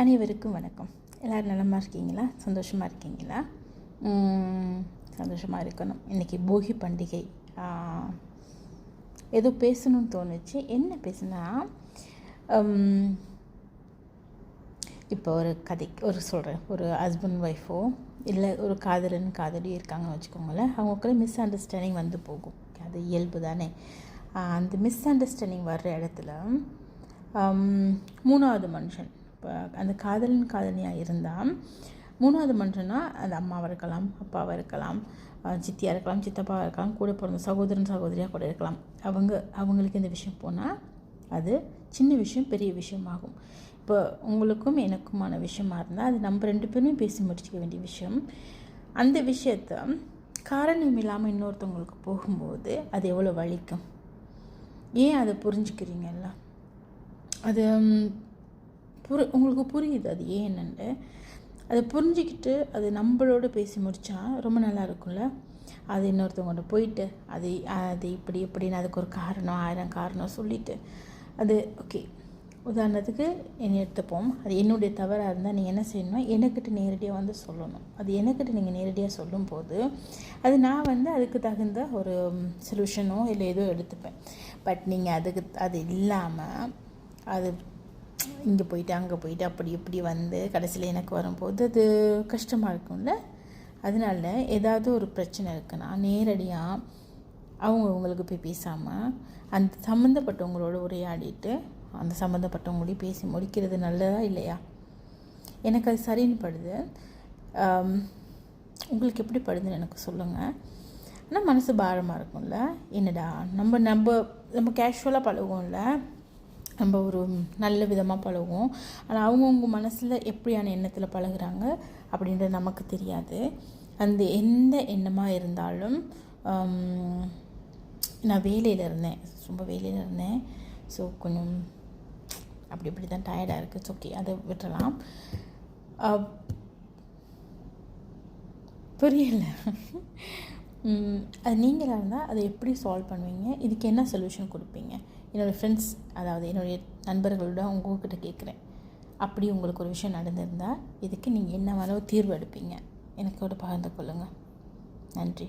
அனைவருக்கும் வணக்கம். எல்லோரும் நலமாக இருக்கீங்களா? சந்தோஷமாக இருக்கீங்களா? சந்தோஷமாக இருக்கணும். இன்றைக்கி போகி பண்டிகை. ஏதோ பேசணும்னு தோணுச்சு. என்ன பேசுனா, இப்போ ஒரு சொல்கிறேன். ஒரு ஹஸ்பண்ட் ஒய்ஃபோ இல்லை ஒரு காதலியும் இருக்காங்கன்னு வச்சுக்கோங்களேன். அவங்களுக்குள்ள மிஸ் அண்டர்ஸ்டாண்டிங் வந்து போகும். அது இயல்பு தானே. அந்த மிஸ் அண்டர்ஸ்டாண்டிங் வர்ற இடத்துல மூணாவது மனுஷன், இப்போ அந்த காதலியாக இருந்தால் மூணாவது மனுஷன்னா அது அம்மாவாக இருக்கலாம், அப்பாவாக இருக்கலாம், சித்தியாக இருக்கலாம், சித்தப்பாவாக இருக்கலாம், கூட பிறந்த சகோதரியாக கூட இருக்கலாம். அவங்களுக்கு இந்த விஷயம் போனால் அது சின்ன விஷயம் பெரிய விஷயமாகும். இப்போ உங்களுக்கும் எனக்குமான விஷயமா இருந்தால் அது நம்ம 2 பேருமே பேசி முடிச்சிக்க வேண்டிய விஷயம். அந்த விஷயத்தை காரணம் இல்லாமல் இன்னொருத்தவங்களுக்கு போகும்போது அது எவ்வளோ வலிக்கும். ஏன் அதை புரிஞ்சுக்கிறீங்கல்ல? அது உங்களுக்கு புரியுது அது ஏன்னு. அதை புரிஞ்சுக்கிட்டு அது நம்மளோட பேசி முடித்தா ரொம்ப நல்லா இருக்கும்ல. அது இன்னொருத்தவங்கள்ட்ட போயிட்டு அது இப்படின்னு அதுக்கு ஒரு காரணம் 1000 காரணம் சொல்லிவிட்டு அது ஓகே. உதாரணத்துக்கு என்னை எடுத்துப்போம். அது என்னுடைய தவறாக இருந்தால் நீங்கள் என்ன செய்யணும்னா என்கிட்ட நேரடியாக வந்து சொல்லணும். அது என்கிட்ட நீங்கள் நேரடியாக சொல்லும்போது அது நான் அதுக்கு தகுந்த ஒரு சொல்யூஷனோ இல்லை ஏதோ எடுத்துப்பேன். பட் நீங்கள் அது இல்லாமல் அது இங்கே போயிட்டு அங்கே போயிட்டு அப்படி இப்படி கடைசியில் எனக்கு வரும்போது அது கஷ்டமாக இருக்கும்ல. அதனால ஏதாவது ஒரு பிரச்சனை இருக்குன்னா நேரடியாக அவங்களுக்கு போய் பேசாமல் அந்த சம்மந்தப்பட்டவங்களோட உரையாடிட்டு அந்த சம்மந்தப்பட்டவங்களையும் பேசி முடிக்கிறது நல்லதா இல்லையா? எனக்கு அது சரின்னு படுது. உங்களுக்கு எப்படி படுதுன்னு எனக்கு சொல்லுங்கள். ஆனால் மனசு பாரமாக இருக்கும்ல. என்னடா நம்ம கேஷுவலாக பழகுவோம்ல, நம்ம ஒரு நல்ல விதமாக பழகுவோம். ஆனால் அவங்கவுங்க மனசில் எப்படியான எண்ணத்தில் பழகுறாங்க அப்படின்றது நமக்கு தெரியாது. அந்த எந்த எண்ணமாக இருந்தாலும் நான் ரொம்ப வேலையில் இருந்தேன். ஸோ கொஞ்சம் அப்படி தான் டயர்டாக இருக்குது. ஓகே, அதை விட்டுறலாம். புரியல. அது நீங்களாக இருந்தால் அதை எப்படி சால்வ் பண்ணுவீங்க? இதுக்கு என்ன சொல்யூஷன் கொடுப்பீங்க? என்னோடய ஃப்ரெண்ட்ஸ், அதாவது என்னுடைய நண்பர்களோட உங்கள்கிட்ட கேட்குறேன். அப்படி உங்களுக்கு ஒரு விஷயம் நடந்திருந்தால் இதுக்கு நீங்கள் என்ன தீர்வு எடுப்பீங்க? எனக்கோட பகிர்ந்து கொள்ளுங்கள். நன்றி.